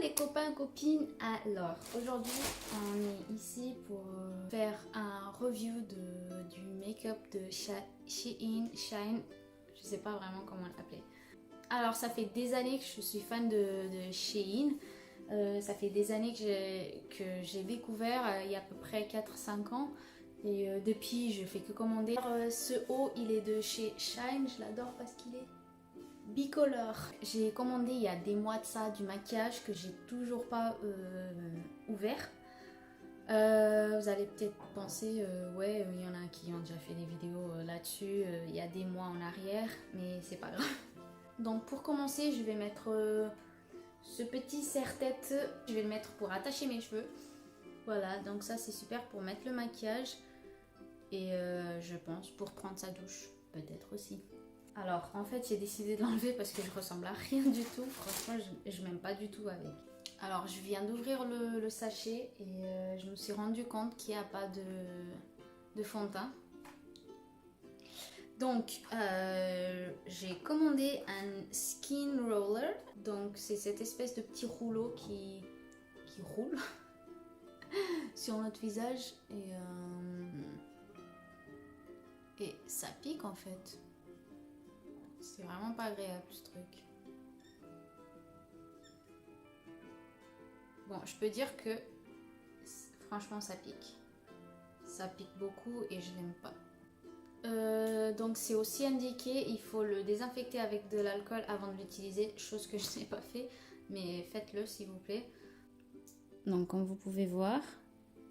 les copains, copines, alors aujourd'hui on est ici pour faire un review du make-up de Shein, je sais pas vraiment comment l'appeler. Alors ça fait des années que je suis fan de Shein, ça fait des années que j'ai découvert il y a à peu près 4-5 ans et depuis je fais que commander. Alors, ce haut il est de chez Shein, je l'adore parce qu'il est bicolore. J'ai commandé il y a des mois de ça du maquillage que j'ai toujours pas ouvert. Vous allez peut-être penser, ouais, il y en a qui ont déjà fait des vidéos là-dessus il y a des mois en arrière, mais c'est pas grave. Donc pour commencer, je vais mettre ce petit serre-tête, je vais le mettre pour attacher mes cheveux. Voilà, donc ça c'est super pour mettre le maquillage et je pense pour prendre sa douche, peut-être aussi. Alors en fait j'ai décidé de l'enlever parce que je ressemble à rien du tout, franchement je m'aime pas du tout avec. Alors je viens d'ouvrir le sachet et je me suis rendu compte qu'il n'y a pas de fond de teint. Donc j'ai commandé un skin roller, donc c'est cette espèce de petit rouleau qui roule sur notre visage et ça pique en fait. C'est vraiment pas agréable ce truc. Bon, je peux dire que franchement ça pique. Ça pique beaucoup et je l'aime pas. Donc c'est aussi indiqué, il faut le désinfecter avec de l'alcool avant de l'utiliser, chose que je n'ai pas fait, mais faites-le s'il vous plaît. Donc comme vous pouvez voir,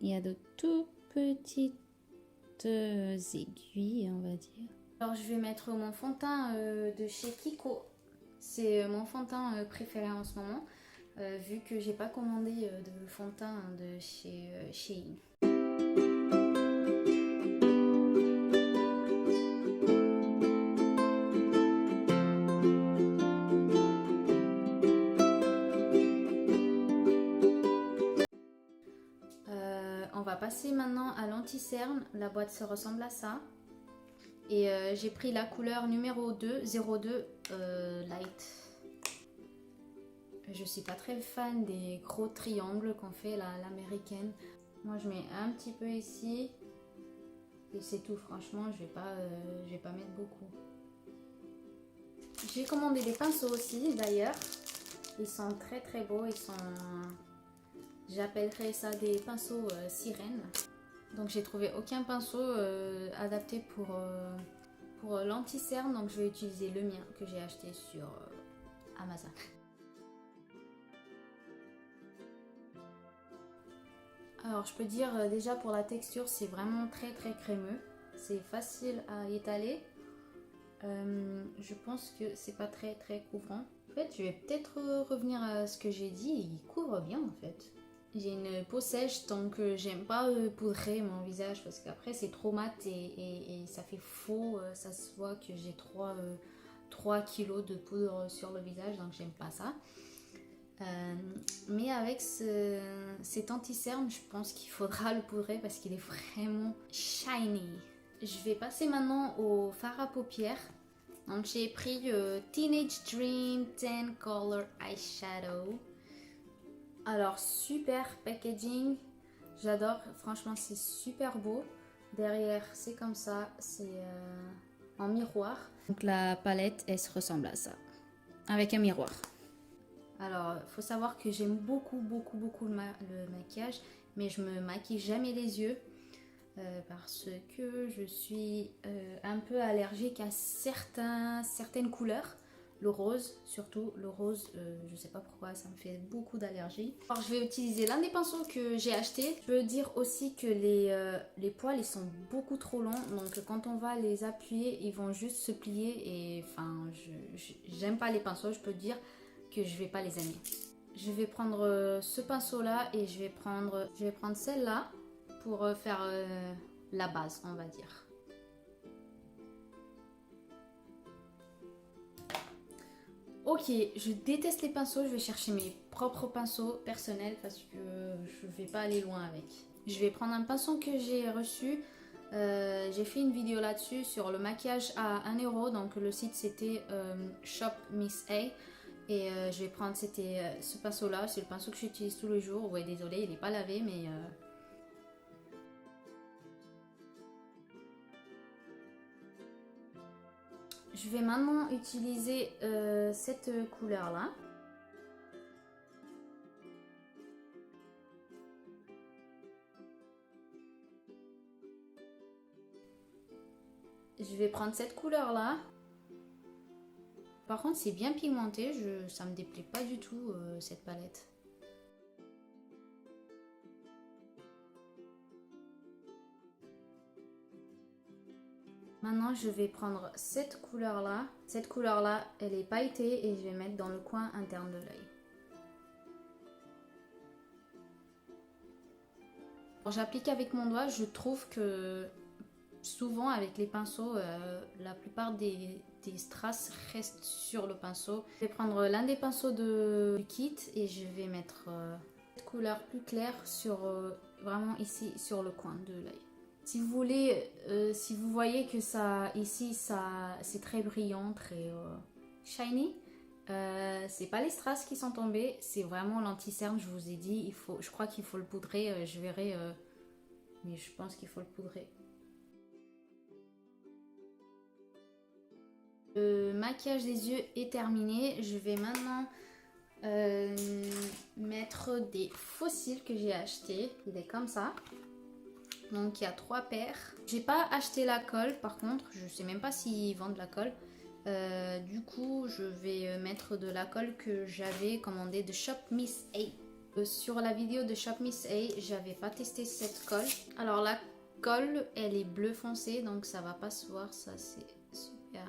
il y a de tout petites aiguilles, on va dire. Alors je vais mettre mon fond de teint de chez Kiko. C'est mon fond de teint préféré en ce moment, vu que j'ai pas commandé de fond de teint de chez Shein. On va passer maintenant à l'anti-cerne. La boîte se ressemble à ça. Et j'ai pris la couleur numéro 2, 02 Light. Je suis pas très fan des gros triangles qu'on fait l'américaine. Moi je mets un petit peu ici. Et c'est tout, franchement je vais pas mettre beaucoup. J'ai commandé des pinceaux aussi d'ailleurs. Ils sont très très beaux, ils sont... J'appellerais ça des pinceaux sirènes. Donc j'ai trouvé aucun pinceau adapté pour l'anti-cerne, donc je vais utiliser le mien que j'ai acheté sur Amazon. Alors je peux dire déjà pour la texture c'est vraiment très très crémeux. C'est facile à étaler. Je pense que c'est pas très très couvrant. En fait je vais peut-être revenir à ce que j'ai dit, il couvre bien en fait. J'ai une peau sèche donc j'aime pas poudrer mon visage parce qu'après c'est trop mat et ça fait faux, ça se voit que j'ai 3 kilos de poudre sur le visage donc j'aime pas ça. Mais avec cet anti-cerne je pense qu'il faudra le poudrer parce qu'il est vraiment shiny. Je vais passer maintenant au fard à paupières. Donc j'ai pris Teenage Dream 10 Color Eyeshadow. Alors super packaging, j'adore, franchement c'est super beau. Derrière c'est comme ça, c'est en miroir. Donc la palette elle se ressemble à ça, avec un miroir. Alors il faut savoir que j'aime beaucoup le maquillage, mais je me maquille jamais les yeux. Parce que je suis un peu allergique à certaines couleurs. Le rose, surtout le rose, je sais pas pourquoi, ça me fait beaucoup d'allergies. Alors je vais utiliser l'un des pinceaux que j'ai acheté. Je veux dire aussi que les poils ils sont beaucoup trop longs, donc quand on va les appuyer, ils vont juste se plier et enfin, j'aime pas les pinceaux, je peux dire que je vais pas les aimer. Je vais prendre ce pinceau là et je vais prendre celle-là pour faire la base, on va dire. Ok, je déteste les pinceaux, je vais chercher mes propres pinceaux personnels parce que je vais pas aller loin avec. Je vais prendre un pinceau que j'ai reçu, j'ai fait une vidéo là-dessus sur le maquillage à 1 €, donc le site c'était Shop Miss A. Et je vais prendre, c'était ce pinceau là, c'est le pinceau que j'utilise tous les jours. Ouais, désolé, il n'est pas lavé, mais... Je vais maintenant utiliser cette couleur là. Je vais prendre cette couleur là. Par contre, c'est bien pigmenté, ça me déplaît pas du tout cette palette. Maintenant, je vais prendre cette couleur là. Cette couleur là, elle est pailletée et je vais mettre dans le coin interne de l'œil. J'applique avec mon doigt, je trouve que souvent avec les pinceaux, la plupart des strass restent sur le pinceau. Je vais prendre l'un des pinceaux du kit et je vais mettre cette couleur plus claire sur vraiment ici sur le coin de l'œil. Si vous voulez, si vous voyez que ça ici c'est très brillant, très shiny, c'est pas les strass qui sont tombés, c'est vraiment l'anti-cerne. Je vous ai dit, je crois qu'il faut le poudrer, je verrai, mais je pense qu'il faut le poudrer. Le maquillage des yeux est terminé. Je vais maintenant mettre des faux cils que j'ai achetés. Il est comme ça. Donc il y a 3 paires. J'ai pas acheté la colle par contre. Je sais même pas s'ils vendent la colle. Du coup je vais mettre de la colle que j'avais commandée de Shop Miss A. Sur la vidéo de Shop Miss A, j'avais pas testé cette colle. Alors la colle elle est bleu foncé donc ça va pas se voir. Ça c'est super.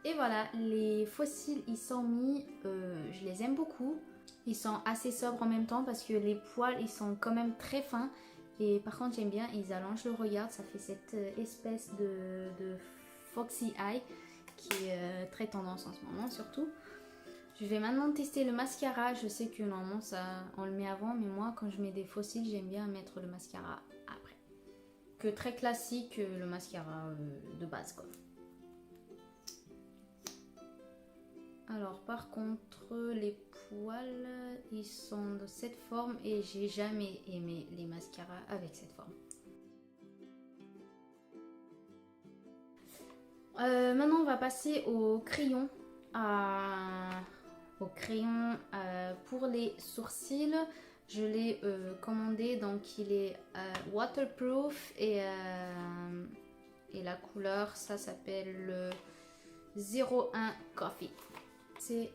Et voilà, les fossiles ils sont mis, je les aime beaucoup. Ils sont assez sobres en même temps parce que les poils ils sont quand même très fins. Et par contre j'aime bien, ils allongent le regard, ça fait cette espèce de foxy eye qui est très tendance en ce moment surtout. Je vais maintenant tester le mascara, je sais que normalement ça, on le met avant, mais moi quand je mets des fossiles j'aime bien mettre le mascara après. Que très classique le mascara de base quoi. Alors par contre les poils ils sont de cette forme et j'ai jamais aimé les mascaras avec cette forme. Maintenant on va passer au crayon. Pour les sourcils. Je l'ai commandé donc il est waterproof et la couleur ça s'appelle le 01 Coffee. C'est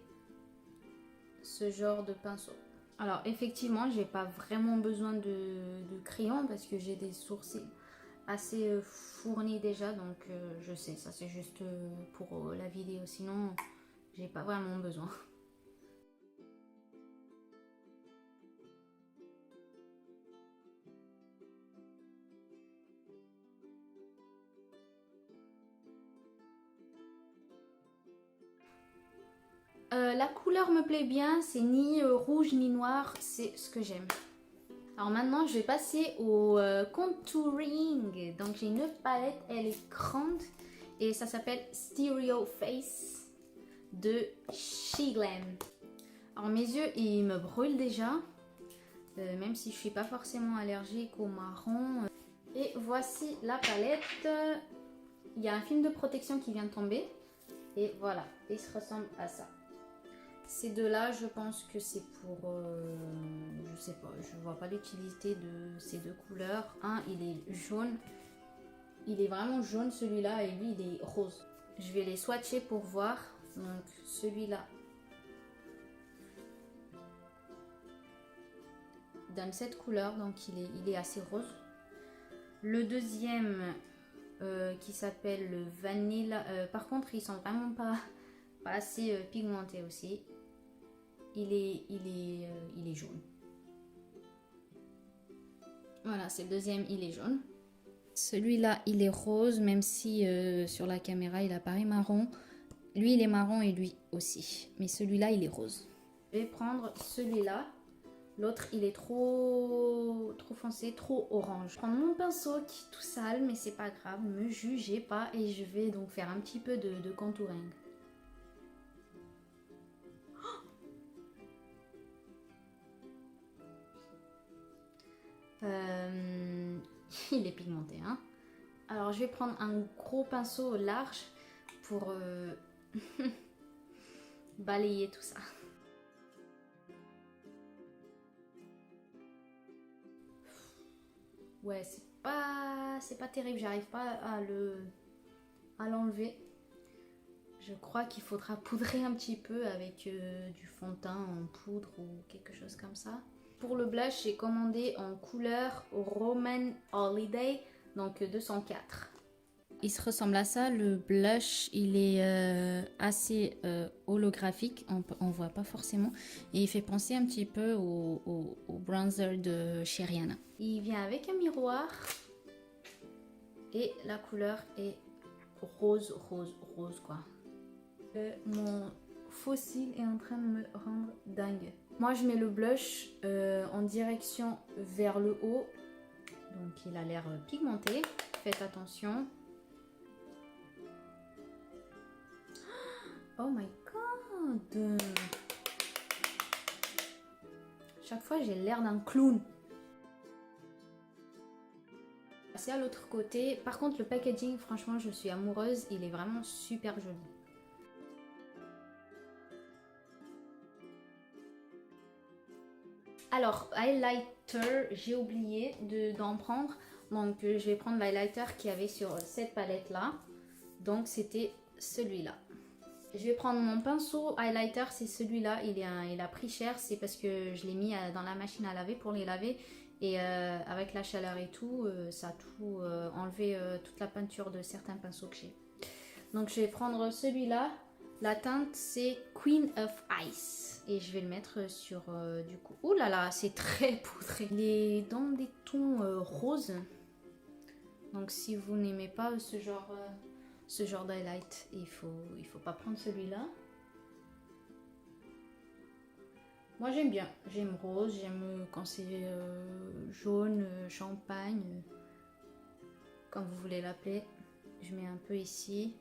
ce genre de pinceau. Alors effectivement j'ai pas vraiment besoin de crayon parce que j'ai des sourcils assez fournis déjà donc je sais ça c'est juste pour la vidéo sinon j'ai pas vraiment besoin. La couleur me plaît bien, c'est ni rouge ni noir, c'est ce que j'aime. Alors maintenant je vais passer au contouring. Donc j'ai une palette, elle est grande et ça s'appelle Stereo Face de Sheglam. Alors mes yeux ils me brûlent déjà, même si je suis pas forcément allergique au marron. Et voici la palette. Il y a un film de protection qui vient de tomber et voilà, il se ressemble à ça. Ces deux-là, je pense que c'est pour... je sais pas, je vois pas l'utilité de ces deux couleurs. Un, il est jaune. Il est vraiment jaune celui-là et lui, il est rose. Je vais les swatcher pour voir. Donc celui-là donne cette couleur, donc il est assez rose. Le deuxième qui s'appelle le Vanilla. Par contre, ils sont vraiment pas assez pigmentés aussi. Il est jaune. Voilà, c'est le deuxième, il est jaune. Celui-là, il est rose, même si sur la caméra, il apparaît marron. Lui, il est marron et lui aussi. Mais celui-là, il est rose. Je vais prendre celui-là. L'autre, il est trop foncé, trop orange. Je prends mon pinceau qui est tout sale, mais c'est pas grave, ne me jugez pas. Et je vais donc faire un petit peu de contouring. Il est pigmenté, hein. Alors, je vais prendre un gros pinceau large pour balayer tout ça. Ouais, c'est pas terrible, j'arrive pas à l'enlever. Je crois qu'il faudra poudrer un petit peu avec du fond de teint en poudre ou quelque chose comme ça. Pour le blush, j'ai commandé en couleur Roman Holiday, donc 204. Il se ressemble à ça, le blush il est assez holographique, on voit pas forcément, et il fait penser un petit peu au bronzer de chez Rihanna. Il vient avec un miroir et la couleur est rose quoi. Mon faux cil est en train de me rendre dingue. Moi je mets le blush en direction vers le haut, donc il a l'air pigmenté, faites attention. Oh my god! Chaque fois, j'ai l'air d'un clown. C'est à l'autre côté. Par contre, le packaging, franchement, je suis amoureuse. Il est vraiment super joli. Alors, highlighter, j'ai oublié d'en prendre. Donc, je vais prendre l'highlighter qu'il y avait sur cette palette-là. Donc, c'était celui-là. Je vais prendre mon pinceau highlighter, c'est celui-là, il a pris cher, c'est parce que je l'ai mis dans la machine à laver pour les laver. Et avec la chaleur et tout, ça a tout enlevé toute la peinture de certains pinceaux que j'ai. Donc je vais prendre celui-là, la teinte c'est Queen of Ice. Et je vais le mettre sur du coup. Ouh là là, c'est très poudré. Il est dans des tons roses. Donc si vous n'aimez pas ce genre d'highlight, il faut pas prendre celui-là. Moi j'aime bien, j'aime rose, j'aime quand c'est jaune, champagne, comme vous voulez l'appeler. Je mets un peu ici.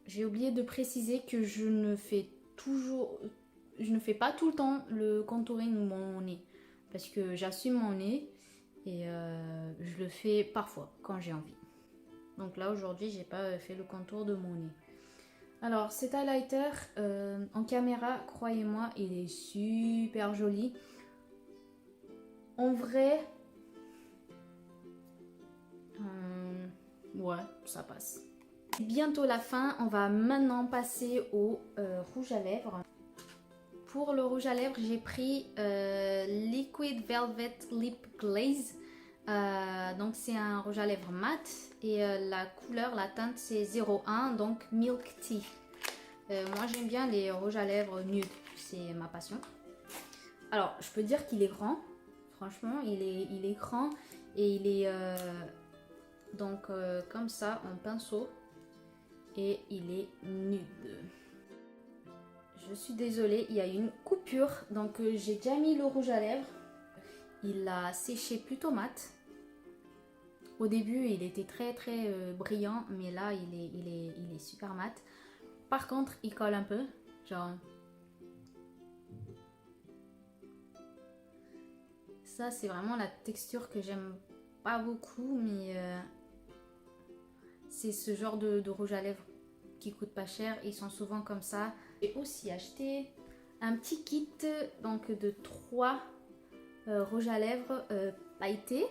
J'ai oublié de préciser que je ne fais pas tout le temps le contouring de mon nez, parce que j'assume mon nez. Et je le fais parfois quand j'ai envie. Donc là aujourd'hui j'ai pas fait le contour de mon nez. Alors cet highlighter en caméra, croyez-moi, il est super joli. En vrai, ouais, ça passe. Bientôt la fin, on va maintenant passer au rouge à lèvres. Pour le rouge à lèvres, j'ai pris Liquid Velvet Lip Glaze. Donc c'est un rouge à lèvres mat et la couleur, la teinte c'est 01, donc Milk Tea. Moi j'aime bien les rouges à lèvres nude, c'est ma passion. Alors je peux dire qu'il est grand, franchement il est grand et il est donc comme ça en pinceau et il est nude. Je suis désolée, il y a une coupure, donc j'ai déjà mis le rouge à lèvres. Il a séché plutôt mat. Au début, il était très brillant, mais là, il est super mat. Par contre, il colle un peu, genre... Ça, c'est vraiment la texture que j'aime pas beaucoup, mais c'est ce genre de rouge à lèvres qui coûte pas cher. Ils sont souvent comme ça. J'ai aussi acheté un petit kit donc de 3 rouges à lèvres pailletés.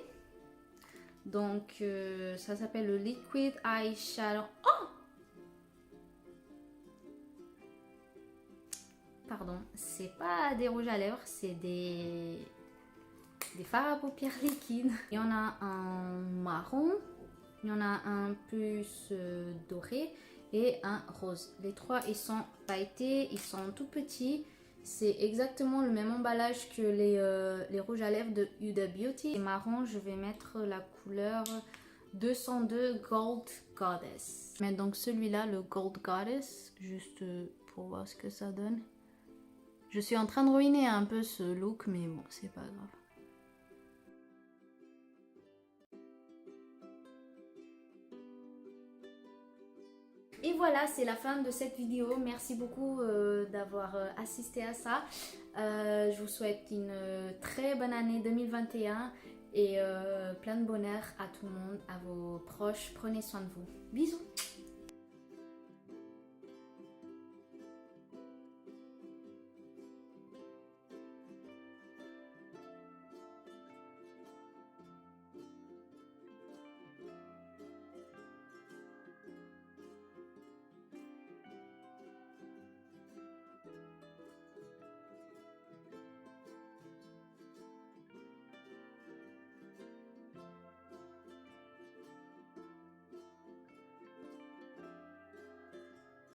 Donc ça s'appelle le Liquid Eyeshadow. Oh! Pardon, c'est pas des rouges à lèvres, c'est des fards à paupières liquides. Il y en a un marron, il y en a un plus doré et un rose. Les 3 ils sont pailletés, ils sont tout petits. C'est exactement le même emballage que les rouges à lèvres de Huda Beauty. Et marron, je vais mettre la couleur 202 Gold Goddess. Mais donc celui-là, le Gold Goddess, juste pour voir ce que ça donne. Je suis en train de ruiner un peu ce look, mais bon, c'est pas grave. Et voilà, c'est la fin de cette vidéo. Merci beaucoup d'avoir assisté à ça. Je vous souhaite une très bonne année 2021 et plein de bonheur à tout le monde, à vos proches. Prenez soin de vous. Bisous!